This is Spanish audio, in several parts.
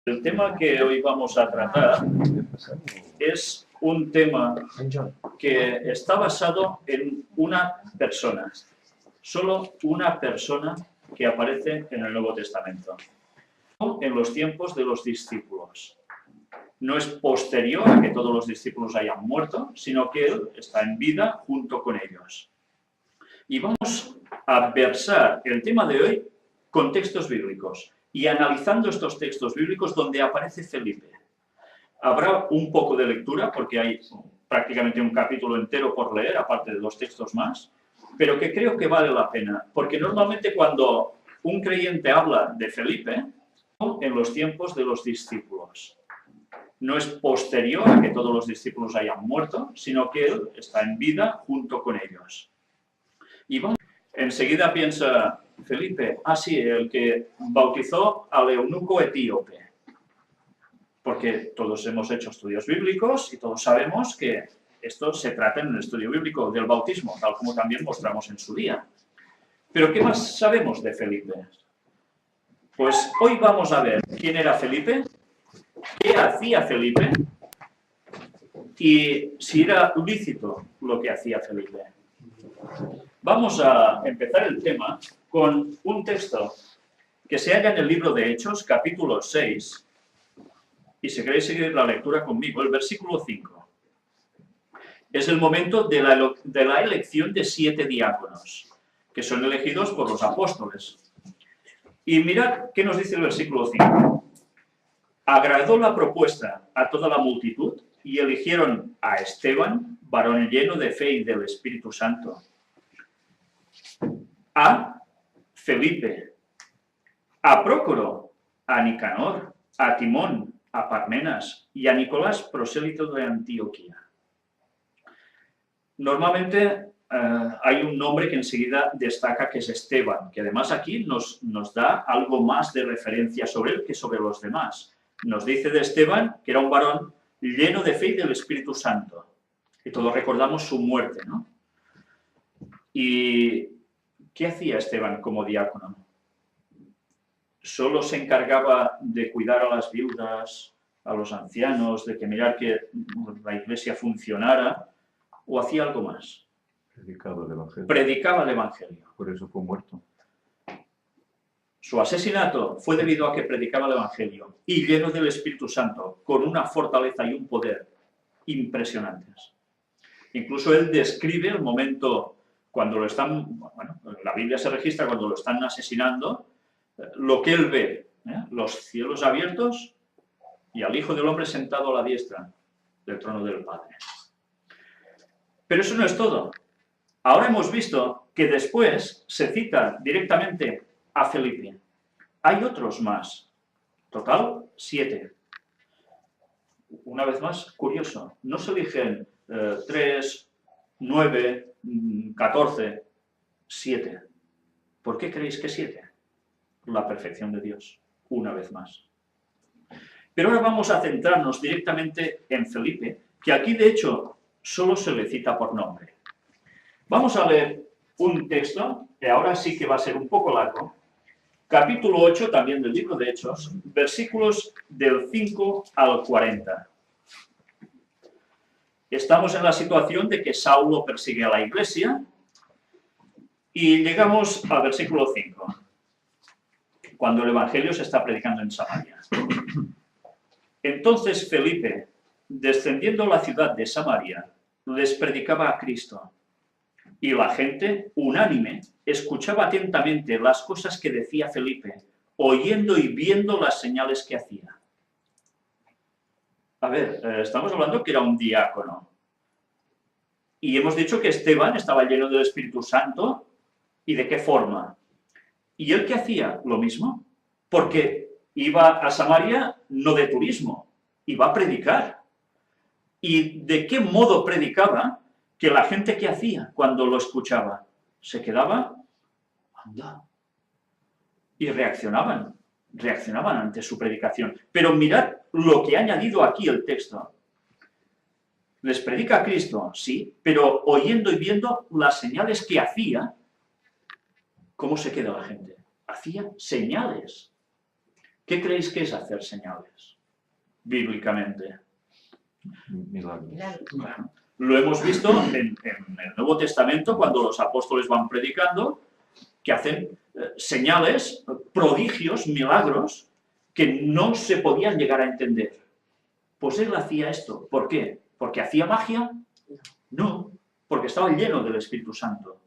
El tema que hoy vamos a tratar es un tema que está basado en una persona, solo una persona que aparece en el Nuevo Testamento, en los tiempos de los discípulos. No es posterior a que todos los discípulos hayan muerto, sino que él está en vida junto con ellos. Y vamos a versar el tema de hoy con textos bíblicos y analizando estos textos bíblicos donde aparece Felipe. Habrá un poco de lectura porque hay prácticamente un capítulo entero por leer, aparte de 2 textos más, pero que creo que vale la pena, porque normalmente cuando un creyente habla de Felipe, en los tiempos de los discípulos. No es posterior a que todos los discípulos hayan muerto, sino que él está en vida junto con ellos. Y vamos, enseguida piensa Felipe, sí, el que bautizó al eunuco etíope. Porque todos hemos hecho estudios bíblicos y todos sabemos que esto se trata en el estudio bíblico del bautismo, tal como también mostramos en su día. Pero ¿qué más sabemos de Felipe? Pues hoy vamos a ver quién era Felipe, qué hacía Felipe y si era lícito lo que hacía Felipe. Vamos a empezar el tema con un texto que se halla en el libro de Hechos, capítulo 6, y si queréis seguir la lectura conmigo, el versículo 5. Es el momento de la elección de 7 diáconos, que son elegidos por los apóstoles. Y mirad qué nos dice el versículo 5. Agradó la propuesta a toda la multitud y eligieron a Esteban, varón lleno de fe y del Espíritu Santo, a Felipe, a Prócoro, a Nicanor, a Timón, a Parmenas y a Nicolás, prosélito de Antioquía. Normalmente hay un nombre que enseguida destaca que es Esteban, que además aquí nos da algo más de referencia sobre él que sobre los demás. Nos dice de Esteban que era un varón lleno de fe y del Espíritu Santo. Y todos recordamos su muerte, ¿no? ¿Y qué hacía Esteban como diácono? ¿Solo se encargaba de cuidar a las viudas, a los ancianos, de que mirar que la iglesia funcionara, o hacía algo más? Predicaba el Evangelio. Predicaba el Evangelio. Por eso fue muerto. Su asesinato fue debido a que predicaba el Evangelio y lleno del Espíritu Santo, con una fortaleza y un poder impresionantes. Incluso él describe el momento cuando lo están, bueno, la Biblia se registra cuando lo están asesinando, lo que él ve, los cielos abiertos y al Hijo del Hombre sentado a la diestra del trono del Padre. Pero eso no es todo. Ahora hemos visto que después se cita directamente a Felipe. Hay otros más. Total, 7. Una vez más, curioso. No se eligen 3, 9, 14, 7. ¿Por qué creéis que 7? La perfección de Dios, una vez más. Pero ahora vamos a centrarnos directamente en Felipe, que aquí de hecho solo se le cita por nombre. Vamos a leer un texto, que ahora sí que va a ser un poco largo, capítulo 8 también del libro de Hechos, versículos del 5 al 40. Estamos en la situación de que Saulo persigue a la iglesia y llegamos al versículo 5. Cuando el Evangelio se está predicando en Samaria. Entonces Felipe, descendiendo a la ciudad de Samaria, les predicaba a Cristo. Y la gente, unánime, escuchaba atentamente las cosas que decía Felipe, oyendo y viendo las señales que hacía. A ver, estamos hablando que era un diácono. Y hemos dicho que Esteban estaba lleno del Espíritu Santo. ¿Y de qué forma? ¿Y él qué hacía? Lo mismo. Porque iba a Samaria no de turismo, iba a predicar. ¿Y de qué modo predicaba? Que la gente ¿qué hacía cuando lo escuchaba? Se quedaba, anda, y reaccionaban ante su predicación. Pero mirad lo que ha añadido aquí el texto. Les predica a Cristo, sí, pero oyendo y viendo las señales que hacía, ¿cómo se queda la gente? Hacía señales. ¿Qué creéis que es hacer señales, bíblicamente? Milagros. Bueno, lo hemos visto en el Nuevo Testamento, cuando los apóstoles van predicando, que hacen señales, prodigios, milagros, que no se podían llegar a entender. Pues él hacía esto. ¿Por qué? ¿Porque hacía magia? No, porque estaba lleno del Espíritu Santo.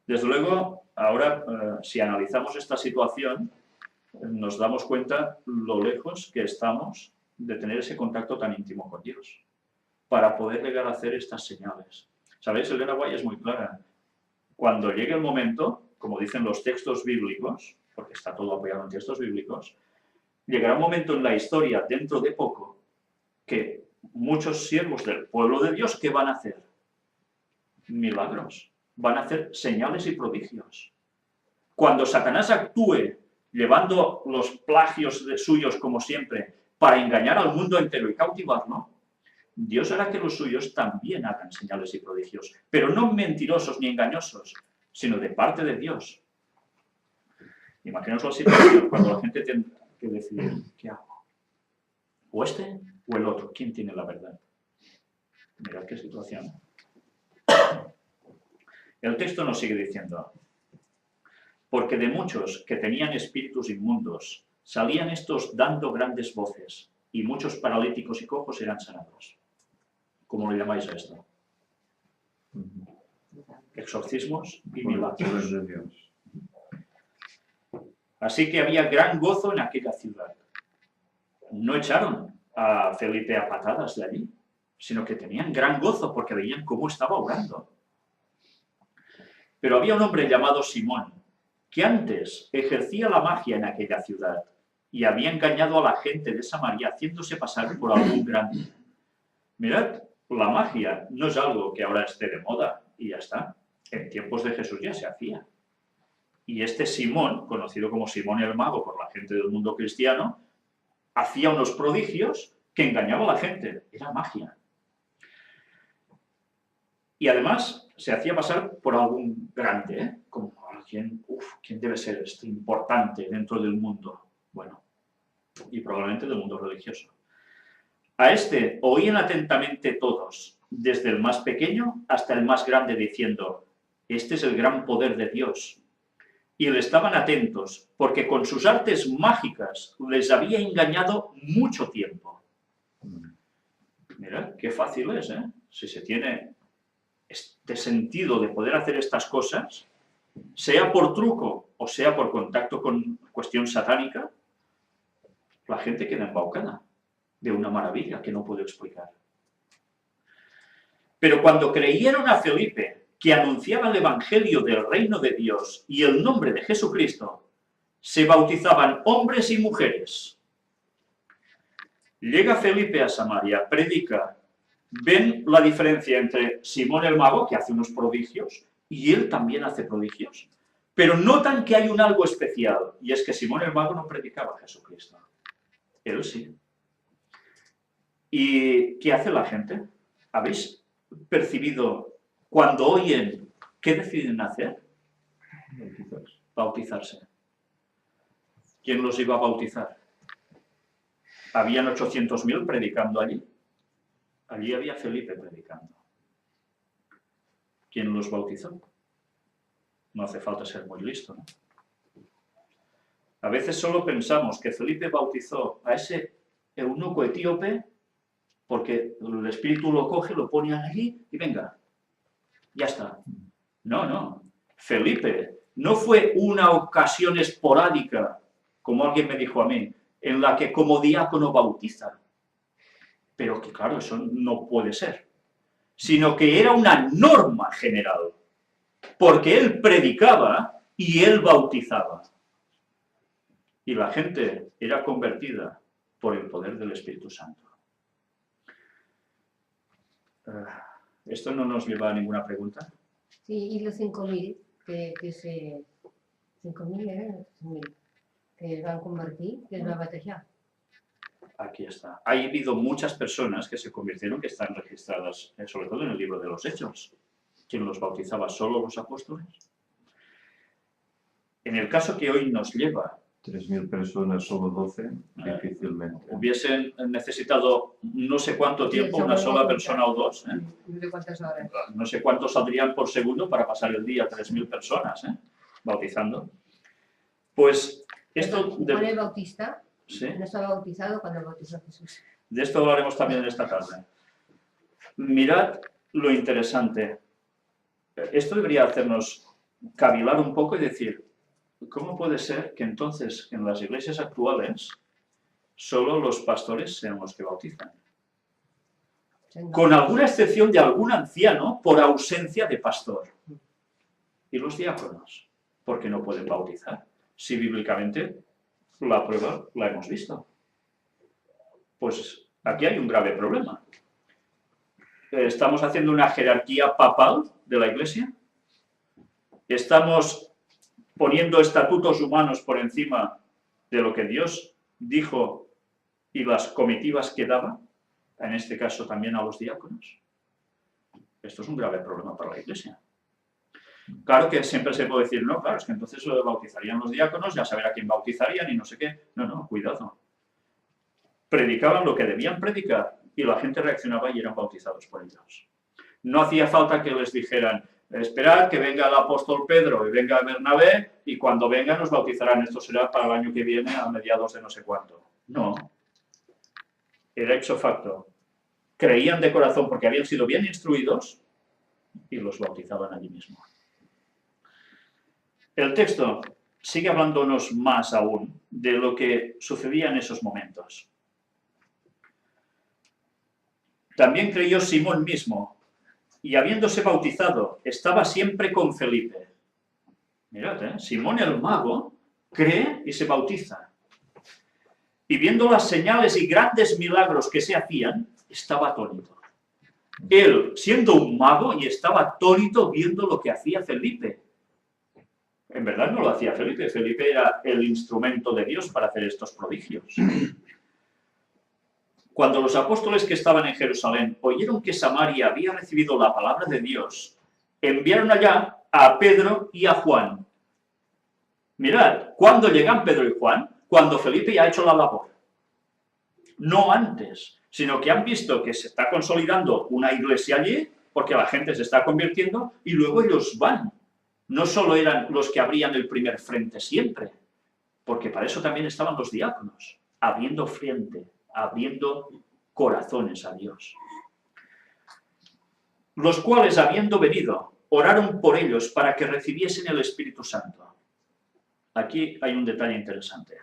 Desde luego, ahora, si analizamos esta situación, nos damos cuenta lo lejos que estamos de tener ese contacto tan íntimo con Dios, para poder llegar a hacer estas señales. ¿Sabéis? Elena White es muy clara. Cuando llegue el momento, como dicen los textos bíblicos, porque está todo apoyado en textos bíblicos, llegará un momento en la historia, dentro de poco, que muchos siervos del pueblo de Dios, ¿qué van a hacer? Milagros. Van a hacer señales y prodigios. Cuando Satanás actúe llevando los plagios suyos, como siempre, para engañar al mundo entero y cautivarlo, Dios hará que los suyos también hagan señales y prodigios, pero no mentirosos ni engañosos, sino de parte de Dios. Imaginaos la situación cuando la gente tiene que decidir, ¿qué hago? ¿O este o el otro? ¿Quién tiene la verdad? Mirad qué situación. El texto nos sigue diciendo, porque de muchos que tenían espíritus inmundos, salían estos dando grandes voces, y muchos paralíticos y cojos eran sanados. ¿Cómo lo llamáis a esto? Exorcismos y milagros. De Dios. Así que había gran gozo en aquella ciudad. No echaron a Felipe a patadas de allí, sino que tenían gran gozo porque veían cómo estaba orando. Pero había un hombre llamado Simón, que antes ejercía la magia en aquella ciudad y había engañado a la gente de Samaria haciéndose pasar por algún grande. Mirad, la magia no es algo que ahora esté de moda y ya está. En tiempos de Jesús ya se hacía. Y este Simón, conocido como Simón el Mago por la gente del mundo cristiano, hacía unos prodigios que engañaba a la gente. Era magia. Y además se hacía pasar por algún grande, ¿eh? Como alguien, ¿quién debe ser este importante dentro del mundo? Bueno, y probablemente del mundo religioso. A este oían atentamente todos, desde el más pequeño hasta el más grande, diciendo, este es el gran poder de Dios. Y le estaban atentos, porque con sus artes mágicas les había engañado mucho tiempo. Mirad, qué fácil es, ¿eh? Si se tiene este sentido de poder hacer estas cosas, sea por truco o sea por contacto con cuestión satánica, la gente queda embaucada de una maravilla que no puedo explicar. Pero cuando creyeron a Felipe, que anunciaba el evangelio del reino de Dios y el nombre de Jesucristo, se bautizaban hombres y mujeres. Llega Felipe a Samaria, predica. ¿Ven la diferencia entre Simón el Mago, que hace unos prodigios, y él también hace prodigios? Pero notan que hay un algo especial, y es que Simón el Mago no predicaba a Jesucristo. Él sí. ¿Y qué hace la gente? ¿Habéis percibido cuando oyen qué deciden hacer? Bautizarse. ¿Quién los iba a bautizar? Habían 800.000 predicando allí. Allí había Felipe predicando. ¿Quién los bautizó? No hace falta ser muy listo, ¿no? A veces solo pensamos que Felipe bautizó a ese eunuco etíope porque el Espíritu lo coge, lo pone allí y venga, ya está. No, no. Felipe no fue una ocasión esporádica, como alguien me dijo a mí, en la que como diácono bautiza. Pero que claro, eso no puede ser. Sino que era una norma general. Porque él predicaba y él bautizaba. Y la gente era convertida por el poder del Espíritu Santo. ¿Esto no nos lleva a ninguna pregunta? Sí, y los 5.000, que se... 5.000 eran, 5.000, que van a convertir, que les va a batallar. Aquí está. Ha habido muchas personas que se convirtieron, que están registradas, sobre todo en el libro de los Hechos. ¿Quién los bautizaba? ¿Solo los apóstoles? En el caso que hoy nos lleva 3.000 personas, solo 12, difícilmente. Hubiesen necesitado no sé cuánto tiempo, Sí, una seguro sola que persona o dos. No sé cuántas horas. No sé cuántos saldrían por segundo para pasar el día, 3.000 personas, bautizando. Pues esto... Juan el Bautista ¿Sí? no estaba bautizado cuando bautizó a Jesús. De esto hablaremos también esta tarde. Mirad lo interesante. Esto debería hacernos cavilar un poco y decir, ¿cómo puede ser que entonces en las iglesias actuales solo los pastores sean los que bautizan? Con alguna excepción de algún anciano por ausencia de pastor. ¿Y los diáconos? ¿Por qué no pueden bautizar? Si bíblicamente la prueba la hemos visto. Pues aquí hay un grave problema. ¿Estamos haciendo una jerarquía papal de la iglesia? ¿Estamos poniendo estatutos humanos por encima de lo que Dios dijo y las comitivas que daba? En este caso también a los diáconos. Esto es un grave problema para la iglesia. Claro que siempre se puede decir, no, claro, es que entonces bautizarían los diáconos, ya saber a quién bautizarían y no sé qué. No, no, cuidado. Predicaban lo que debían predicar y la gente reaccionaba y eran bautizados por ellos. No hacía falta que les dijeran, esperad que venga el apóstol Pedro y venga Bernabé y cuando venga nos bautizarán. Esto será para el año que viene a mediados de no sé cuánto. No. Era ipso facto. Creían de corazón porque habían sido bien instruidos y los bautizaban allí mismo. El texto sigue hablándonos más aún de lo que sucedía en esos momentos. También creyó Simón mismo, y habiéndose bautizado, estaba siempre con Felipe. Mirad, Simón el mago cree y se bautiza. Y viendo las señales y grandes milagros que se hacían, estaba atónito. Él, siendo un mago, y estaba atónito viendo lo que hacía Felipe. En verdad no lo hacía Felipe. Felipe era el instrumento de Dios para hacer estos prodigios. Cuando los apóstoles que estaban en Jerusalén oyeron que Samaria había recibido la palabra de Dios, enviaron allá a Pedro y a Juan. Mirad, ¿cuándo llegan Pedro y Juan? Cuando Felipe ya ha hecho la labor. No antes, sino que han visto que se está consolidando una iglesia allí, porque la gente se está convirtiendo, y luego ellos van. No solo eran los que abrían el primer frente siempre, porque para eso también estaban los diáconos, abriendo frente, abriendo corazones a Dios. Los cuales, habiendo venido, oraron por ellos para que recibiesen el Espíritu Santo. Aquí hay un detalle interesante.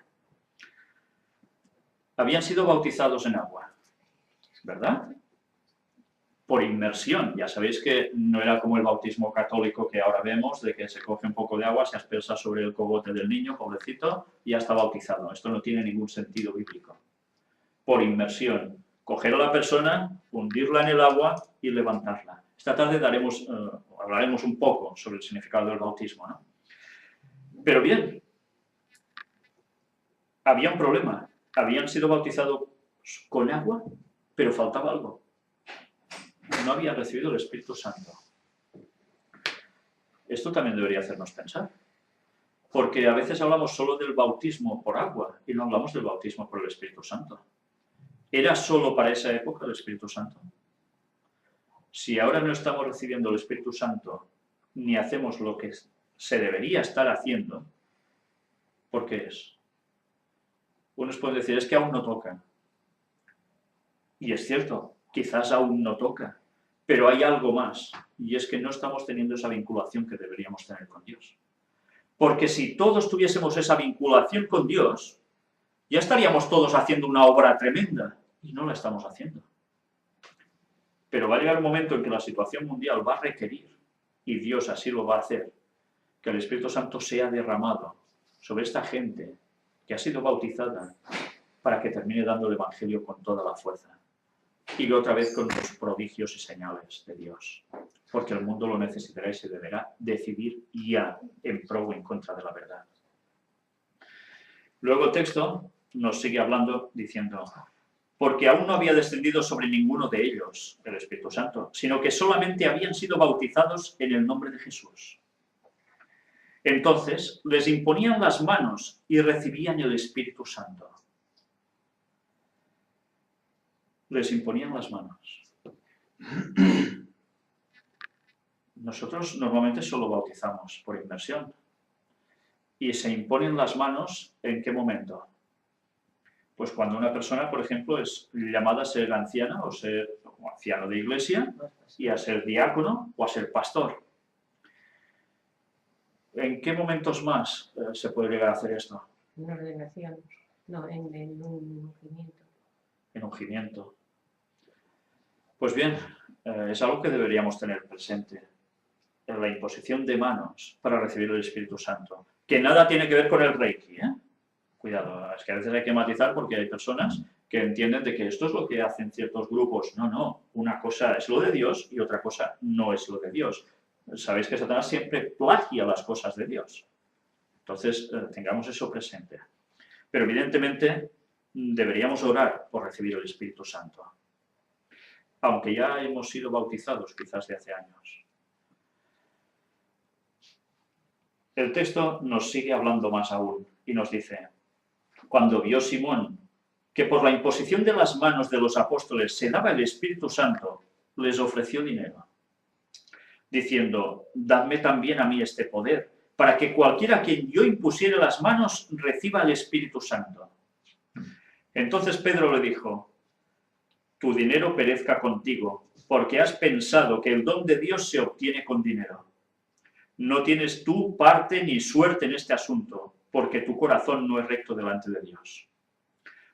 Habían sido bautizados en agua, ¿verdad? Por inmersión. Ya sabéis que no era como el bautismo católico que ahora vemos, de que se coge un poco de agua, se aspersa sobre el cogote del niño, pobrecito, y ya está bautizado. Esto no tiene ningún sentido bíblico. Por inmersión. Coger a la persona, hundirla en el agua y levantarla. Esta tarde hablaremos un poco sobre el significado del bautismo, ¿no? Pero bien, había un problema. Habían sido bautizados con agua, pero faltaba algo. No habían recibido el Espíritu Santo. Esto también debería hacernos pensar. Porque a veces hablamos solo del bautismo por agua y no hablamos del bautismo por el Espíritu Santo. ¿Era solo para esa época el Espíritu Santo? Si ahora no estamos recibiendo el Espíritu Santo ni hacemos lo que se debería estar haciendo, ¿por qué es? Unos pueden decir, es que aún no toca. Y es cierto, quizás aún no toca, pero hay algo más, y es que no estamos teniendo esa vinculación que deberíamos tener con Dios. Porque si todos tuviésemos esa vinculación con Dios, ya estaríamos todos haciendo una obra tremenda, y no la estamos haciendo. Pero va a llegar un momento en que la situación mundial va a requerir, y Dios así lo va a hacer, que el Espíritu Santo sea derramado sobre esta gente que ha sido bautizada para que termine dando el Evangelio con toda la fuerza. Y otra vez con los prodigios y señales de Dios. Porque el mundo lo necesitará y se deberá decidir ya en pro o en contra de la verdad. Luego el texto nos sigue hablando diciendo, porque aún no había descendido sobre ninguno de ellos el Espíritu Santo, sino que solamente habían sido bautizados en el nombre de Jesús. Entonces les imponían las manos y recibían el Espíritu Santo. Les imponían las manos. Nosotros normalmente solo bautizamos por inmersión. ¿Y se imponen las manos en qué momento? Pues cuando una persona, por ejemplo, es llamada a ser anciana o ser anciano de iglesia y a ser diácono o a ser pastor. ¿En qué momentos más se puede llegar a hacer esto? En ordenación, no, en un ungimiento. En ungimiento. Pues bien, es algo que deberíamos tener presente. En la imposición de manos para recibir el Espíritu Santo. Que nada tiene que ver con el Reiki, ¿eh? Cuidado, es que a veces hay que matizar porque hay personas que entienden de que esto es lo que hacen ciertos grupos. No, no, una cosa es lo de Dios y otra cosa no es lo de Dios. Sabéis que Satanás siempre plagia las cosas de Dios. Entonces, tengamos eso presente. Pero evidentemente deberíamos orar por recibir el Espíritu Santo. Aunque ya hemos sido bautizados quizás de hace años. El texto nos sigue hablando más aún y nos dice, cuando vio Simón que por la imposición de las manos de los apóstoles se daba el Espíritu Santo, les ofreció dinero, diciendo, dadme también a mí este poder, para que cualquiera a quien yo impusiere las manos reciba el Espíritu Santo. Entonces Pedro le dijo, tu dinero perezca contigo, porque has pensado que el don de Dios se obtiene con dinero. No tienes tú parte ni suerte en este asunto, porque tu corazón no es recto delante de Dios.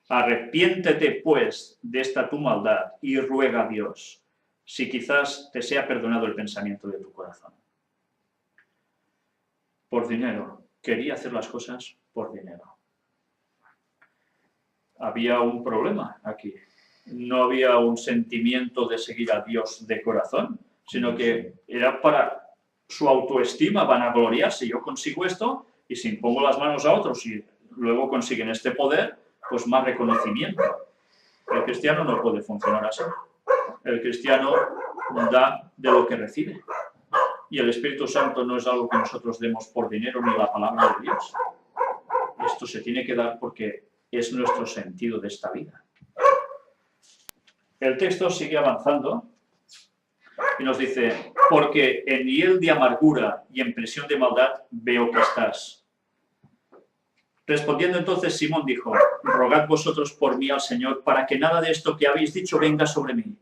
Arrepiéntete, pues, de esta tu maldad y ruega a Dios, si quizás te sea perdonado el pensamiento de tu corazón. Por dinero. Quería hacer las cosas por dinero. Había un problema aquí. No había un sentimiento de seguir a Dios de corazón, sino que era para su autoestima, vanagloriarse. Yo consigo esto y si impongo las manos a otros y luego consiguen este poder, pues más reconocimiento. El cristiano no puede funcionar así. El cristiano da de lo que recibe. Y el Espíritu Santo no es algo que nosotros demos por dinero ni la palabra de Dios. Esto se tiene que dar porque es nuestro sentido de esta vida. El texto sigue avanzando y nos dice, porque en hiel de amargura y en presión de maldad veo que estás. Respondiendo entonces Simón dijo, rogad vosotros por mí al Señor para que nada de esto que habéis dicho venga sobre mí.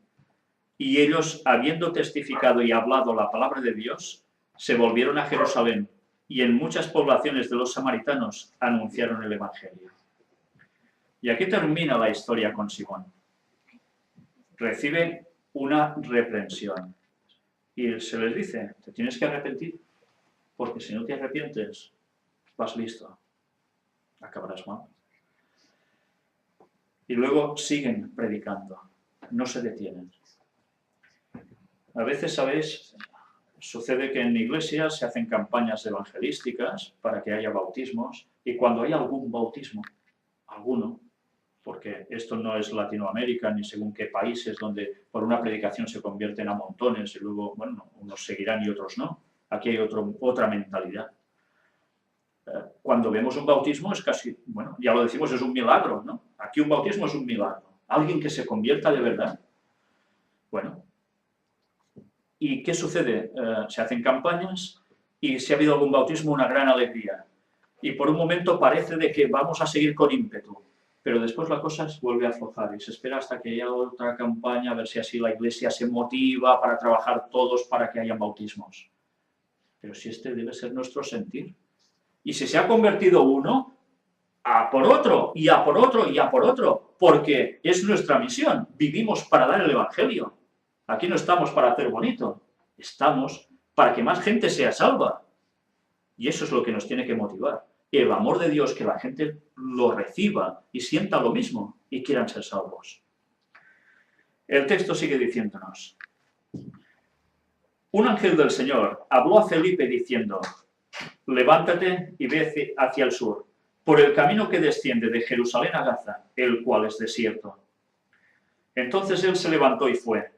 Y ellos, habiendo testificado y hablado la palabra de Dios, se volvieron a Jerusalén y en muchas poblaciones de los samaritanos anunciaron el Evangelio. Y aquí termina la historia con Simón. Recibe una reprensión. Y se les dice, te tienes que arrepentir, porque si no te arrepientes, vas listo. Acabarás mal. Y luego siguen predicando. No se detienen. A veces, ¿sabéis? Sucede que en iglesias se hacen campañas evangelísticas para que haya bautismos. Y cuando hay algún bautismo, alguno, porque esto no es Latinoamérica ni según qué países donde por una predicación se convierten a montones y luego, bueno, unos seguirán y otros no. Aquí hay otra mentalidad. Cuando vemos un bautismo es casi, bueno, ya lo decimos, es un milagro, ¿no? Aquí un bautismo es un milagro. Alguien que se convierta de verdad. Bueno, ¿y qué sucede? Se hacen campañas y si ha habido algún bautismo, una gran alegría. Y por un momento parece de que vamos a seguir con ímpetu. Pero después la cosa se vuelve a aflojar y se espera hasta que haya otra campaña, a ver si así la iglesia se motiva para trabajar todos para que haya bautismos. Pero si este debe ser nuestro sentir. Y si se ha convertido uno, a por otro, y a por otro, y a por otro, porque es nuestra misión. Vivimos para dar el Evangelio. Aquí no estamos para hacer bonito, estamos para que más gente sea salva. Y eso es lo que nos tiene que motivar. El amor de Dios, que la gente lo reciba y sienta lo mismo y quieran ser salvos. El texto sigue diciéndonos, un ángel del Señor habló a Felipe diciendo, levántate y ve hacia el sur, por el camino que desciende de Jerusalén a Gaza, el cual es desierto. Entonces él se levantó y fue.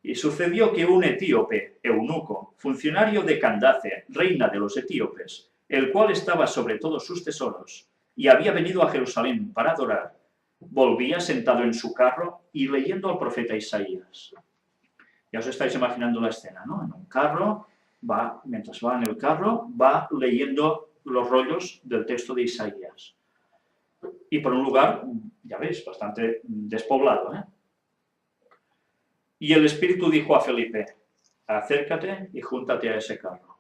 Y sucedió que un etíope, eunuco, funcionario de Candace, reina de los etíopes, el cual estaba sobre todos sus tesoros y había venido a Jerusalén para adorar, volvía sentado en su carro y leyendo al profeta Isaías. Ya os estáis imaginando la escena, ¿no? En un carro, mientras va en el carro, va leyendo los rollos del texto de Isaías. Y por un lugar, ya veis, bastante despoblado, ¿eh? Y el Espíritu dijo a Felipe, acércate y júntate a ese carro.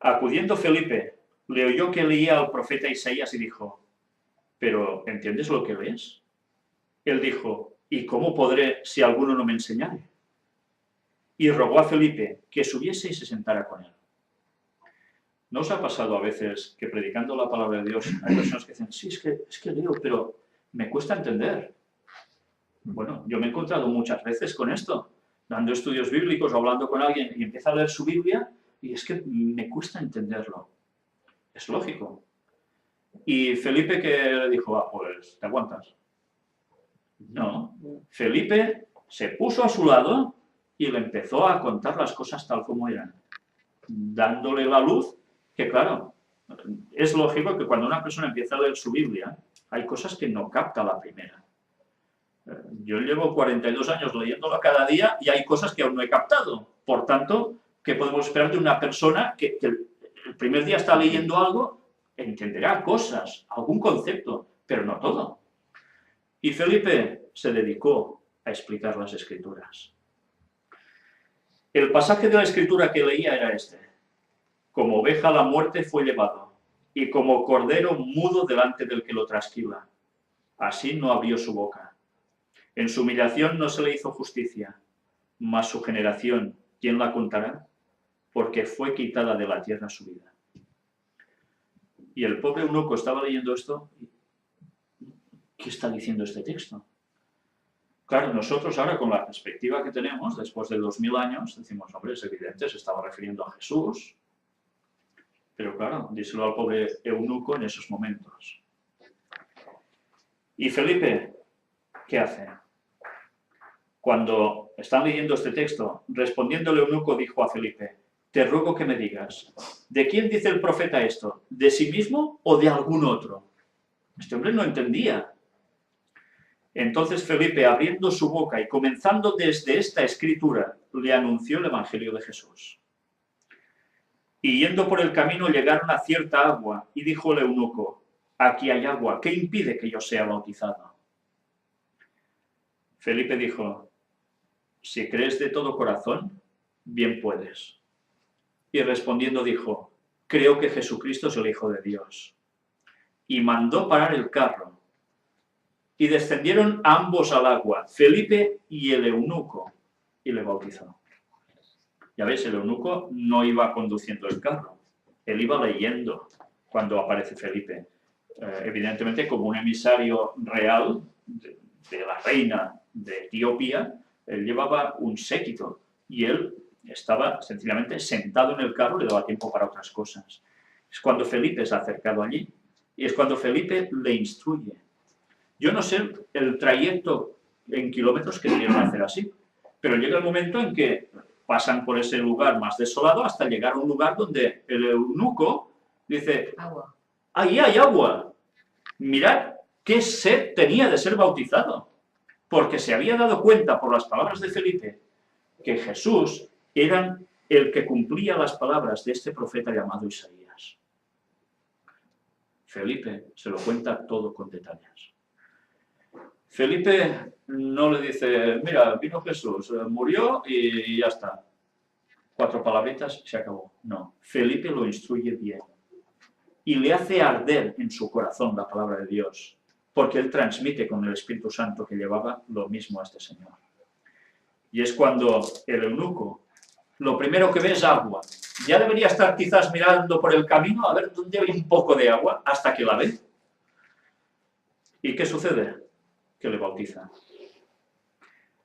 Acudiendo Felipe, le oyó que leía al profeta Isaías y dijo, ¿pero entiendes lo que lees? Él dijo, ¿y cómo podré si alguno no me enseñare? Y rogó a Felipe que subiese y se sentara con él. ¿No os ha pasado a veces que predicando la palabra de Dios hay personas que dicen, sí, es que leo, pero me cuesta entender? Bueno, yo me he encontrado muchas veces con esto, dando estudios bíblicos o hablando con alguien y empieza a leer su Biblia y es que me cuesta entenderlo. Es lógico. Y Felipe que le dijo, pues te aguantas. No, Felipe se puso a su lado y le empezó a contar las cosas tal como eran, dándole la luz, que claro, es lógico que cuando una persona empieza a leer su Biblia, hay cosas que no capta a la primera. Yo llevo 42 años leyéndolo cada día y hay cosas que aún no he captado. Por tanto, ¿qué podemos esperar de una persona que el primer día está leyendo algo? Entenderá cosas, algún concepto, pero no todo. Y Felipe se dedicó a explicar las Escrituras. El pasaje de la Escritura que leía era este. Como oveja a la muerte fue llevado, y como cordero mudo delante del que lo trasquila. Así no abrió su boca. En su humillación no se le hizo justicia, mas su generación, ¿quién la contará? Porque fue quitada de la tierra su vida. Y el pobre eunuco estaba leyendo esto. ¿Qué está diciendo este texto? Claro, nosotros ahora con la perspectiva que tenemos, después de 2000 años, decimos, hombre, es evidente, se estaba refiriendo a Jesús. Pero claro, díselo al pobre eunuco en esos momentos. Y Felipe, ¿qué hace? Cuando están leyendo este texto, respondiendo el eunuco dijo a Felipe, te ruego que me digas, ¿de quién dice el profeta esto? ¿De sí mismo o de algún otro? Este hombre no entendía. Entonces Felipe, abriendo su boca y comenzando desde esta escritura, le anunció el Evangelio de Jesús. Y yendo por el camino llegaron a cierta agua, y dijo el eunuco, aquí hay agua, ¿qué impide que yo sea bautizado? Felipe dijo, si crees de todo corazón, bien puedes. Y respondiendo dijo, creo que Jesucristo es el Hijo de Dios. Y mandó parar el carro. Y descendieron ambos al agua, Felipe y el eunuco, y le bautizó. Ya veis, el eunuco no iba conduciendo el carro, él iba leyendo cuando aparece Felipe. Evidentemente, como un emisario real de la reina de Etiopía, él llevaba un séquito y él estaba sencillamente sentado en el carro, le daba tiempo para otras cosas. Es cuando Felipe se ha acercado allí y es cuando Felipe le instruye. Yo no sé el trayecto en kilómetros que debieron hacer así, pero llega el momento en que pasan por ese lugar más desolado hasta llegar a un lugar donde el eunuco dice, Agua. ahí hay agua. Mirad qué sed tenía de ser bautizado, porque se había dado cuenta por las palabras de Felipe que Jesús era el que cumplía las palabras de este profeta llamado Isaías. Felipe se lo cuenta todo con detalles. Felipe no le dice, mira, vino Jesús, murió y ya está. 4 palabritas, se acabó. No, Felipe lo instruye bien. Y le hace arder en su corazón la palabra de Dios, porque él transmite con el Espíritu Santo que llevaba lo mismo a este Señor. Y es cuando el eunuco, lo primero que ve es agua. Ya debería estar quizás mirando por el camino a ver dónde hay un poco de agua, hasta que la ve. ¿Y qué sucede? Que le bautiza.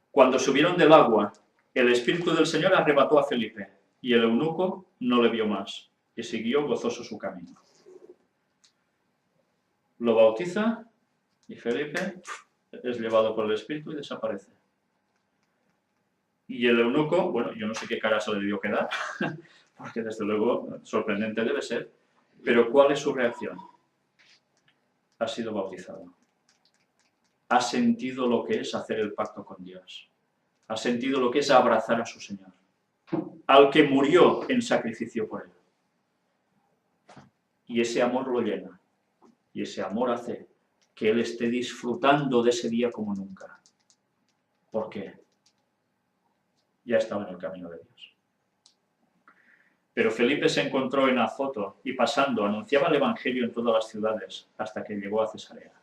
Cuando subieron del agua, el Espíritu del Señor arrebató a Felipe, y el eunuco no le vio más, y siguió gozoso su camino. Lo bautiza, y Felipe es llevado por el Espíritu y desaparece. Y el eunuco, bueno, yo no sé qué cara se le debió quedar, porque desde luego sorprendente debe ser, pero ¿cuál es su reacción? Ha sido bautizado. Ha sentido lo que es hacer el pacto con Dios. Ha sentido lo que es abrazar a su Señor, al que murió en sacrificio por él. Y ese amor lo llena. Y ese amor hace que él esté disfrutando de ese día como nunca. ¿Por qué? Ya estaba en el camino de Dios. Pero Felipe se encontró en Azoto y pasando anunciaba el Evangelio en todas las ciudades hasta que llegó a Cesarea.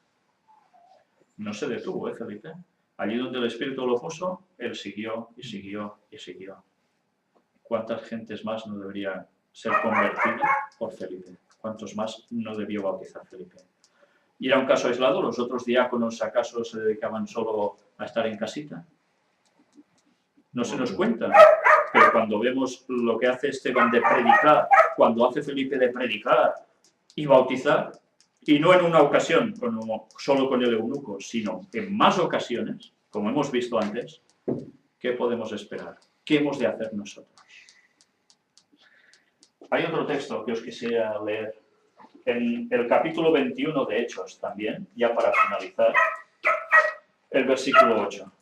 No se detuvo, Felipe. Allí donde el Espíritu lo puso, él siguió y siguió y siguió. ¿Cuántas gentes más no deberían ser convertidas por Felipe? ¿Cuántos más no debió bautizar Felipe? ¿Y era un caso aislado? ¿Los otros diáconos acaso se dedicaban solo a estar en casita? No se nos cuenta, pero cuando vemos lo que hace Esteban de predicar, cuando hace Felipe de predicar y bautizar, y no en una ocasión, solo con el eunuco, sino en más ocasiones, como hemos visto antes, ¿qué podemos esperar? ¿Qué hemos de hacer nosotros? Hay otro texto que os quisiera leer, en el capítulo 21 de Hechos también, ya para finalizar, el versículo 8.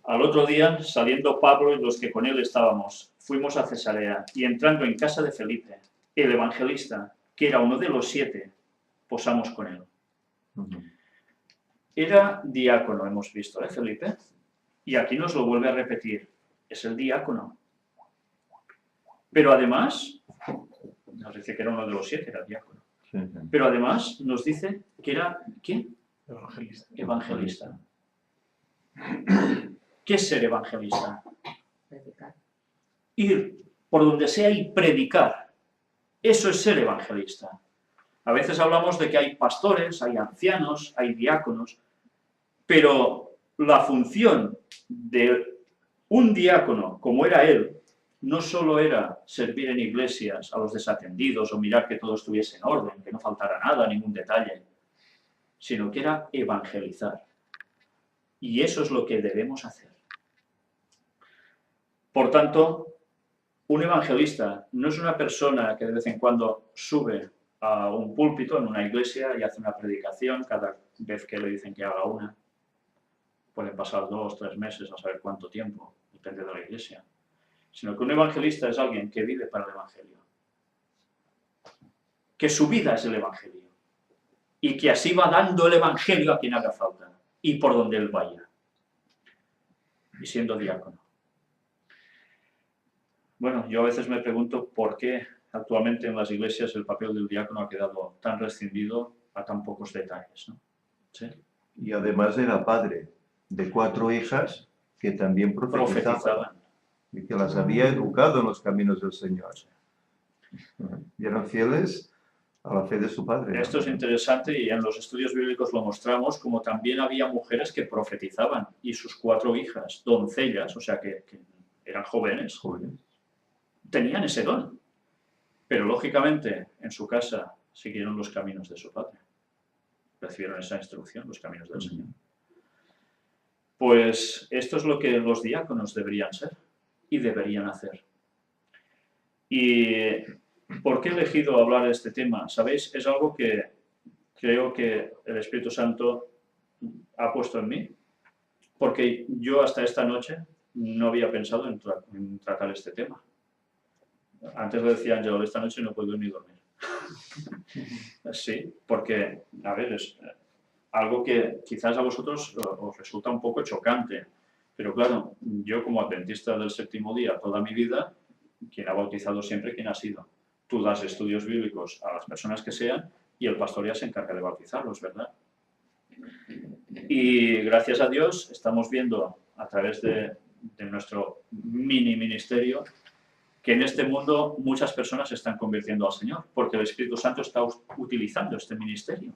Al otro día, saliendo Pablo y los que con él estábamos, fuimos a Cesarea, y entrando en casa de Felipe, el evangelista, que era uno de los 7, posamos con él. Era diácono, hemos visto, Felipe? Y aquí nos lo vuelve a repetir, es el diácono. Pero además, nos dice que era uno de los 7, era el diácono. Sí. Pero además nos dice que era, ¿quién? Evangelista. Evangelista. ¿Qué es ser evangelista? Predicar. Ir por donde sea y predicar. Eso es ser evangelista. A veces hablamos de que hay pastores, hay ancianos, hay diáconos, pero la función de un diácono, como era él, no solo era servir en iglesias a los desatendidos o mirar que todo estuviese en orden, que no faltara nada, ningún detalle, sino que era evangelizar. Y eso es lo que debemos hacer. Por tanto, un evangelista no es una persona que de vez en cuando sube a un púlpito en una iglesia y hace una predicación cada vez que le dicen que haga una. Pueden pasar 2 o 3 meses, a saber cuánto tiempo, depende de la iglesia. Sino que un evangelista es alguien que vive para el evangelio. Que su vida es el evangelio. Y que así va dando el evangelio a quien haga falta y por donde él vaya. Y siendo diácono. Bueno, yo a veces me pregunto por qué actualmente en las iglesias el papel del diácono ha quedado tan rescindido a tan pocos detalles, ¿no? ¿Sí? Y además era padre de 4 hijas que también profetizaban y que las había educado en los caminos del Señor. Y eran fieles a la fe de su padre. Esto es interesante y en los estudios bíblicos lo mostramos, como también había mujeres que profetizaban y sus 4 hijas, doncellas, o sea que eran jóvenes, tenían ese don. Pero lógicamente en su casa siguieron los caminos de su padre. Recibieron esa instrucción, los caminos del Señor. Pues esto es lo que los diáconos deberían ser y deberían hacer. ¿Y por qué he elegido hablar de este tema? ¿Sabéis? Es algo que creo que el Espíritu Santo ha puesto en mí, porque yo hasta esta noche no había pensado en tratar este tema. Antes lo decía Ángel, esta noche no puedo ni dormir. Sí, porque, a ver, es algo que quizás a vosotros os resulta un poco chocante, pero claro, yo como adventista del 7º día toda mi vida, quien ha bautizado siempre, ¿quién ha sido? Tú das estudios bíblicos a las personas que sean y el pastor ya se encarga de bautizarlos, ¿verdad? Y gracias a Dios estamos viendo a través de nuestro mini ministerio que en este mundo muchas personas se están convirtiendo al Señor, porque el Espíritu Santo está utilizando este ministerio.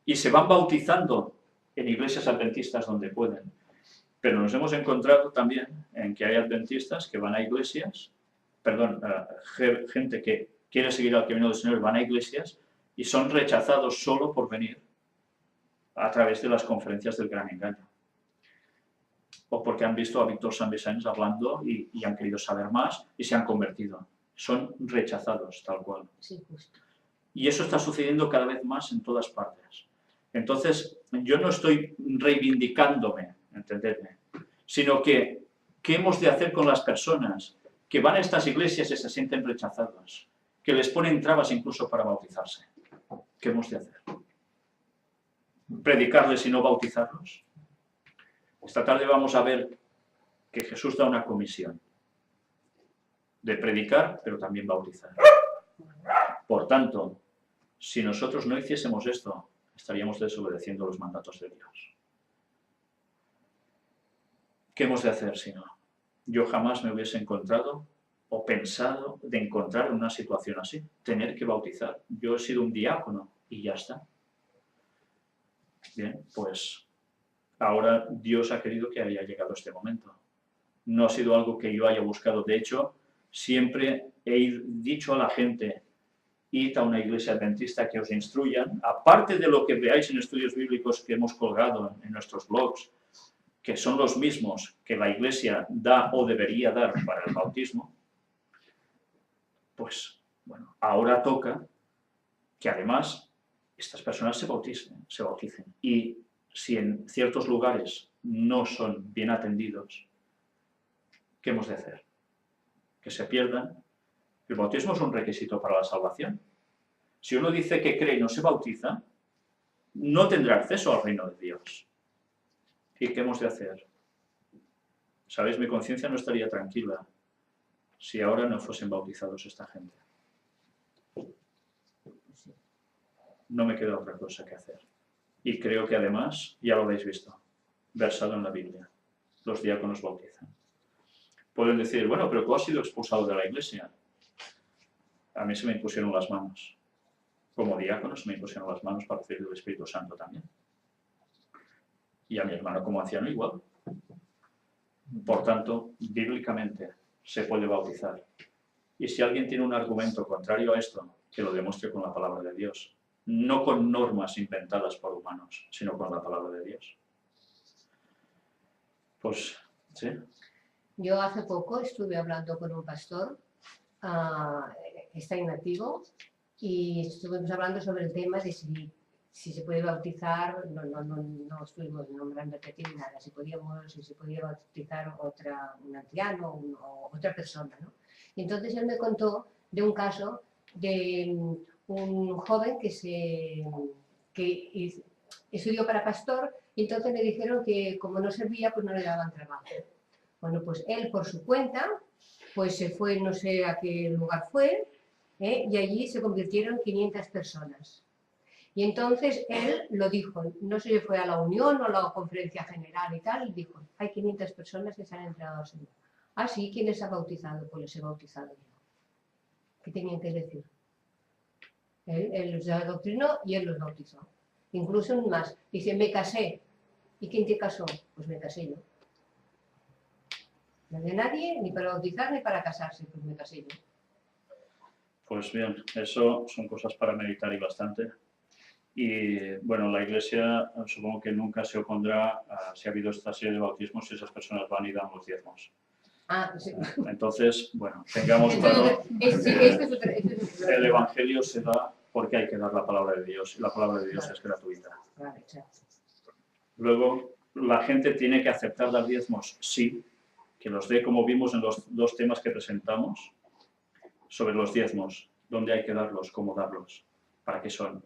Y se van bautizando en iglesias adventistas donde pueden. Pero nos hemos encontrado también en que hay adventistas que van a iglesias, gente que quiere seguir al camino del Señor, van a iglesias y son rechazados solo por venir a través de las conferencias del gran engaño. o porque han visto a Víctor San Vicens hablando y han querido saber más y se han convertido. Son rechazados, tal cual. Sí, justo. Y eso está sucediendo cada vez más en todas partes. Entonces, yo no estoy reivindicándome, entendedme, sino que, ¿qué hemos de hacer con las personas que van a estas iglesias y se sienten rechazadas? Que les ponen trabas incluso para bautizarse. ¿Qué hemos de hacer? ¿Predicarles y no bautizarlos? Esta tarde vamos a ver que Jesús da una comisión de predicar, pero también bautizar. Por tanto, si nosotros no hiciésemos esto, estaríamos desobedeciendo los mandatos de Dios. ¿Qué hemos de hacer si no? Yo jamás me hubiese encontrado o pensado de encontrar en una situación así, tener que bautizar. Yo he sido un diácono y ya está. Bien, pues ahora Dios ha querido que haya llegado este momento. No ha sido algo que yo haya buscado. De hecho, siempre he dicho a la gente, id a una iglesia adventista que os instruyan, aparte de lo que veáis en estudios bíblicos que hemos colgado en nuestros blogs, que son los mismos que la iglesia da o debería dar para el bautismo, pues, bueno, ahora toca que además estas personas se bauticen. Y si en ciertos lugares no son bien atendidos, ¿qué hemos de hacer? Que se pierdan. El bautismo es un requisito para la salvación. Si uno dice que cree y no se bautiza, no tendrá acceso al reino de Dios. ¿Y qué hemos de hacer? ¿Sabéis? Mi conciencia no estaría tranquila si ahora no fuesen bautizados esta gente. No me queda otra cosa que hacer. Y creo que además, ya lo habéis visto, versado en la Biblia, los diáconos bautizan. Pueden decir, bueno, pero tú has sido expulsado de la iglesia. A mí se me impusieron las manos. Como diácono se me impusieron las manos para recibir el Espíritu Santo también. Y a mi hermano como anciano igual. Por tanto, bíblicamente se puede bautizar. Y si alguien tiene un argumento contrario a esto, que lo demuestre con la palabra de Dios. No con normas inventadas por humanos, sino con la palabra de Dios. Pues, ¿sí? Yo hace poco estuve hablando con un pastor, está inactivo, y estuvimos hablando sobre el tema de si se puede bautizar, no estuvimos nombrando que tiene nada, si se podía bautizar un anciano o otra persona, ¿no? Y entonces él me contó de un caso de un joven que estudió para pastor, y entonces le dijeron que como no servía, pues no le daban trabajo. Bueno, pues él por su cuenta, pues se fue, no sé a qué lugar fue, y allí se convirtieron 500 personas. Y entonces él lo dijo, no sé si fue a la unión o a la conferencia general y tal, y dijo, hay 500 personas que se han entregado al Señor. Ah, sí, ¿quién les ha bautizado? Pues les he bautizado yo. ¿Qué tenían que decir? Él los adoctrinó y él los bautizó. Incluso más, dice, me casé. ¿Y quién te casó? Pues me casé yo. No había nadie ni para bautizar ni para casarse, pues me casé yo. Pues bien, eso son cosas para meditar y bastante. Y bueno, la Iglesia supongo que nunca se opondrá a si ha habido esta serie de bautismos y esas personas van y dan los diezmos. Sí. Entonces, bueno, tengamos claro, el Evangelio se da porque hay que dar la palabra de Dios y la palabra de Dios es gratuita. Luego, la gente tiene que aceptar dar diezmos, sí, que los dé como vimos en los dos temas que presentamos sobre los diezmos, dónde hay que darlos, cómo darlos, para qué son.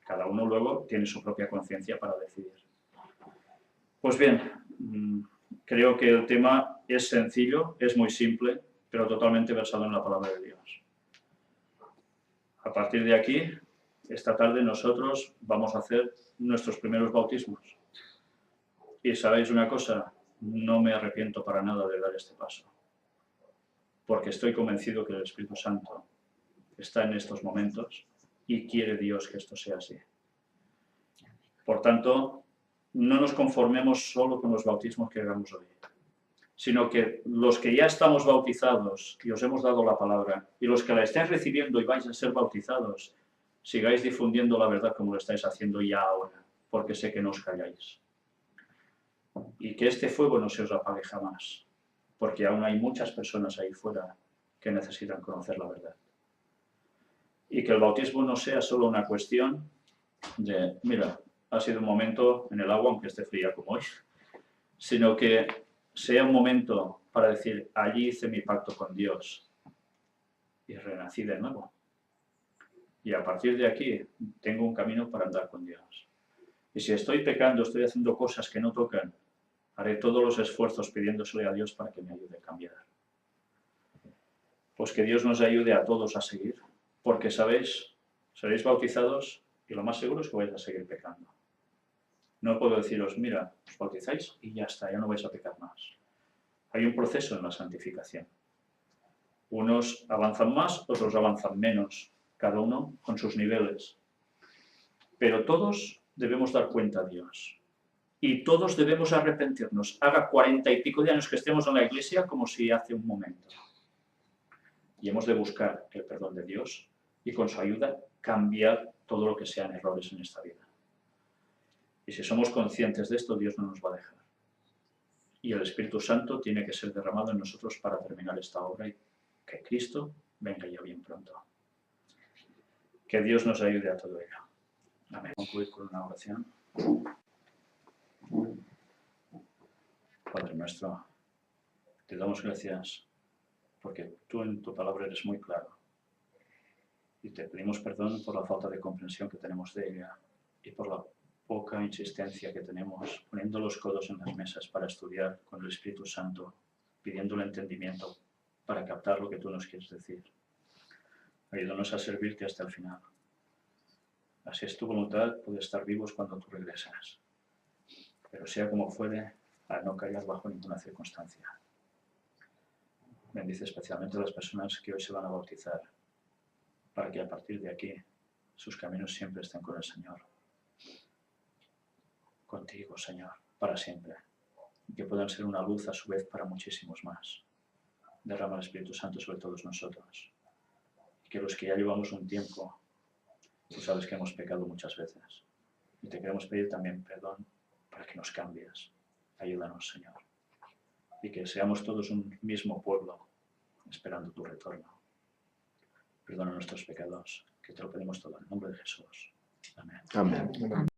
Cada uno luego tiene su propia conciencia para decidir. Pues bien, creo que el tema es sencillo, es muy simple, pero totalmente versado en la palabra de Dios. A partir de aquí, esta tarde nosotros vamos a hacer nuestros primeros bautismos. Y sabéis una cosa, no me arrepiento para nada de dar este paso, porque estoy convencido que el Espíritu Santo está en estos momentos y quiere Dios que esto sea así. Por tanto, no nos conformemos solo con los bautismos que hagamos hoy, sino que los que ya estamos bautizados y os hemos dado la palabra, y los que la estáis recibiendo y vais a ser bautizados, sigáis difundiendo la verdad como lo estáis haciendo ya ahora, porque sé que no os calláis. Y que este fuego no se os apague jamás, porque aún hay muchas personas ahí fuera que necesitan conocer la verdad. Y que el bautismo no sea solo una cuestión de, mira, ha sido un momento en el agua, aunque esté fría como hoy, sino que sea un momento para decir, allí hice mi pacto con Dios y renací de nuevo. Y a partir de aquí tengo un camino para andar con Dios. Y si estoy pecando, estoy haciendo cosas que no tocan, haré todos los esfuerzos pidiéndosele a Dios para que me ayude a cambiar. Pues que Dios nos ayude a todos a seguir, porque sabéis, seréis bautizados y lo más seguro es que vais a seguir pecando. No puedo deciros, mira, os bautizáis y ya está, ya no vais a pecar más. Hay un proceso en la santificación. Unos avanzan más, otros avanzan menos, cada uno con sus niveles. Pero todos debemos dar cuenta a Dios. Y todos debemos arrepentirnos. Haga 40 y pico de años que estemos en la iglesia como si hace un momento. Y hemos de buscar el perdón de Dios y con su ayuda cambiar todo lo que sean errores en esta vida. Y si somos conscientes de esto, Dios no nos va a dejar. Y el Espíritu Santo tiene que ser derramado en nosotros para terminar esta obra y que Cristo venga ya bien pronto. Que Dios nos ayude a todo ello. Amén. Concluir con una oración. Padre nuestro, te damos gracias porque tú en tu palabra eres muy claro. Y te pedimos perdón por la falta de comprensión que tenemos de ella y por la poca insistencia que tenemos poniendo los codos en las mesas para estudiar con el Espíritu Santo, pidiendo el entendimiento para captar lo que tú nos quieres decir. Ayúdanos a servirte hasta el final. Así es tu voluntad, poder estar vivos cuando tú regresas. Pero sea como fuere, a no callar bajo ninguna circunstancia. Bendice especialmente a las personas que hoy se van a bautizar, para que a partir de aquí sus caminos siempre estén con el Señor. Contigo, Señor, para siempre. Y que puedan ser una luz a su vez para muchísimos más. Derrama el Espíritu Santo sobre todos nosotros. Y que los que ya llevamos un tiempo, tú sabes que hemos pecado muchas veces. Y te queremos pedir también perdón para que nos cambies. Ayúdanos, Señor. Y que seamos todos un mismo pueblo, esperando tu retorno. Perdona nuestros pecados, que te lo pedimos todo en nombre de Jesús. Amén. Amén.